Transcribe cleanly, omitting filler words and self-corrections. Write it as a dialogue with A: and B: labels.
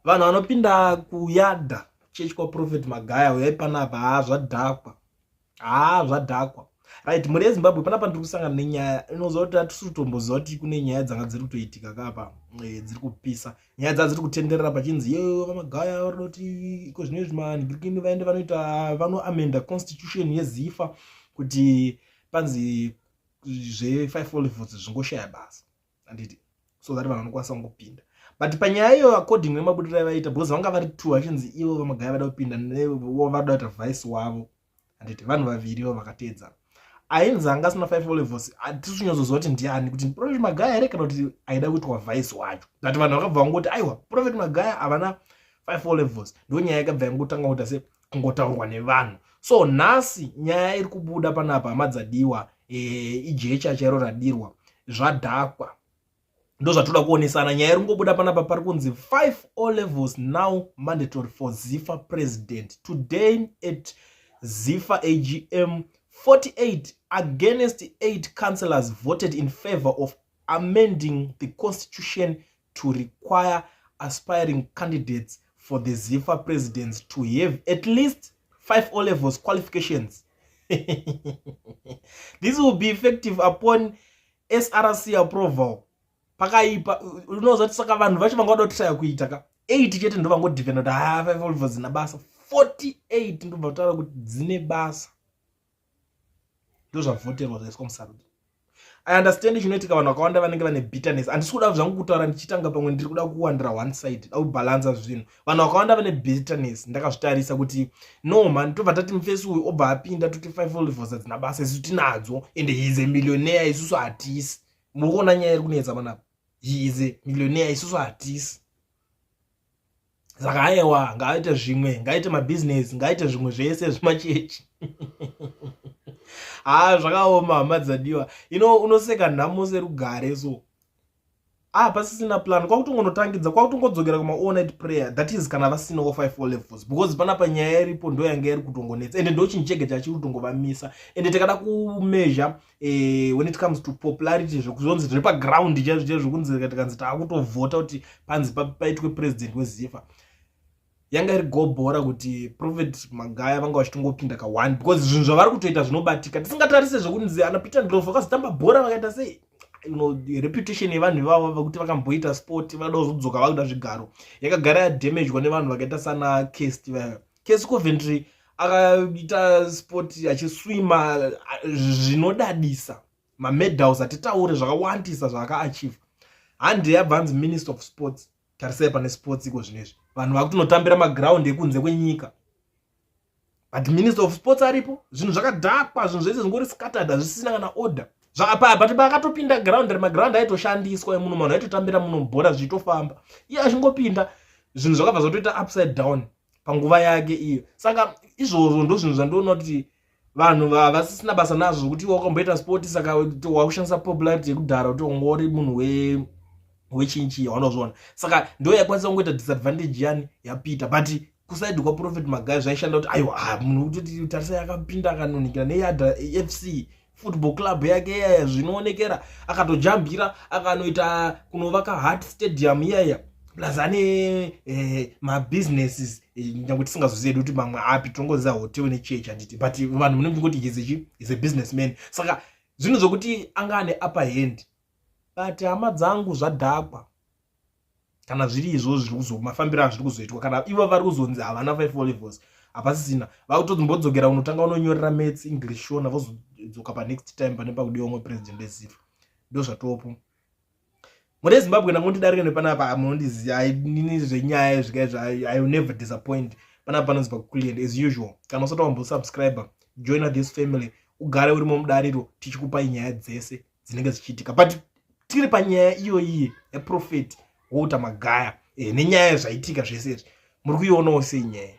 A: vanhu vanopinda kuyadha chechi kwaProfeti Magaya uyai panapa zvadhakwa right. Muri yeZimbabwe panapa ndiri kusangana nenyaya inoziva kuti hatisi kutomboziva kuti kune nyaya dzanga dziri kutoitika kapa dziri kupisa nyaya dzadziri kutenderera pachinzi Magaya vari kuti iko zvino izvi manhingirikini vaende vanoita vanoamenda constitution yeZifa kuti panzi zve5 olives zvingoshaya basa handiti so that vanhu vanokwanisa kungopinda. But panyaya iyo according nemabudiro avaita because vanga vari 2 vachinzi ivo Magaya vada kupinda nevo vada kuita vice wavo handiti vanhu vavirivo vakateedzana. Ainzi anga asina 5 olives hatisi kunyatsoziva kuti ndiani kuti Prophet Magaya here kana kuti aida kuitwa vice wacho that vanhu vakabva vangoti aiwa Prophet Magaya havana 5 olives ndo nyaya yakabva yangotanga kuita se kungotaurwa nevanhu. So nhasi nyaya iri kubuda panapa hamadzadiwa ijecha chairo radirwa zvadhakwa ndo zvatoda kuonesana. Nyaya iri kungobuda panapa pari kunzi 5 olives now mandatory for Zifa president. Today at Zifa AGM 48 against 8 councillors voted in favor of amending the constitution to require aspiring candidates for the Zifa presidents to have at least 5 olives qualifications. This will be effective upon SRC approval. Pakaipa unozoti saka vanhu vacho vangada kutraya kuita ka 8 chete ndo vangodefenda kuti 5 olives dzina basa 48 ndo vataura kuti dzine basa ndo zvavoterwa zvaiswa musarudzo. I understand zvinoitika vanhu vakawanda vanenge vane bitterness. Handisi kuda zvangu kutaura ndichitanga pamwe ndiri kuda kuwandira one side au balance zvinhu. Vanhu vakawanda vane bitterness ndakazvitarisa kuti no man tobva tati mufesi uyu obva apinda toti 5 olives dzina basa isusu tinadzo and he is a millionaire isusu hatisi. Muri kuona nyaya iri kunetsa panapa. He is a millionaire isusu hatisi. Saka aiwa ngaaite zvimwe ngaaite mabusiness ngaaite zvimwe zvese zvimachechi. Zvakaoma hamadzadiwa. Unoseka nhamo serugare so. Pasisina plan kwakutongonotangidza kwakutongodzokera kuma all night prayer that is kana vasinawo 5 olives because panapa nyaya iripo ndo yanga iri kutongonetsa ende ndo chinchege chachiri kutongovamisa ende tikada kumeasure when it comes to popularity zvekuzonzi zviri paground chaizvo zvokunzi tikanzi taakutovhota kuti panzi paitwe president weZifa yanga iri gobhora kuti Prophet Magaya vanga vachitongopinda ka1 because zvinhu zvavari kutoita zvinobatika tisingatarise zvokunzi ana Peter Ndlovu vakazotamba bhora vakaita sei reputation yevanhu ivavo vakuti vakamboita sport vada kuzodzoka vakuda zvigaro yakagara yadamagedwa nevanhu vakaita sana Case Coventry akaita sport achiswima zvinodadisa mamedals atitaure zvakawandisa zvaakaachieve handi yabvanzi minister of sports tarisai pane sports iko zvinezvi vanhu vakutonotambira maground ekunze kwenyika but minister of sports aripo zvinhu zvakadhakwa zvinhu zvese zvingori scattered hazvisina kana order but vakatopinda ground maground aitoshandiswa emuno vanhu aitotambira muno bhora zvichitofamba iye achingopinda zvinhu zvakabva zvotoita upside down panguva yake iyo. Saka izvozvo ndo zvinhu zvandinoona kuti vanhu vasisina basa nazvo kuti wakamboita sport saka wakushandisa popularity yekudhara kuti ungori munhu wechinchi yaunozviona. Saka ndo yakwanisa kungoita disadvantage yani yapita but kusaidi kwaProfeti Magaya zvaishanda kuti aiwa munhu kuti tarisa yakapinda akanonikira neyadha FC football club yake zvinoonekera akatojambira akanoita kunovaka Heart Stadium iyaya plus ane mabusinesses nyange tisingazozivi kuti mamwe api tongoziva hotel nechechi handiti but vanhu munenge kuti is a businessman. Saka zvinhu zvokuti anga ane upper hand but hama dzangu zvadhakwa kana zviri izvozvo mafambiro azviri kuzoitwa kana ivo vari kuzonzi havana 5 olives hapasisina vakutodzimbodzokera unotanga unonyorera maths English shona vozodzoka panext time pane pakudiwa umwe president weZifa ndo zvatopo. Muri yeZimbabwe nangondidarike nepanapa munondiziva nini zvenyaya zvikaizvo I will never disappoint panapa panonzi pakuclear as usual. Kana usati wambosubscribe join this family ugare urimo mudariro tichikupai nyaya dzese dzinenge zichiitika but tiri panyaya iyoyi yaProfeti Magaya nenyaya zvaitika zvese izvi muri kuionawo sei nyaya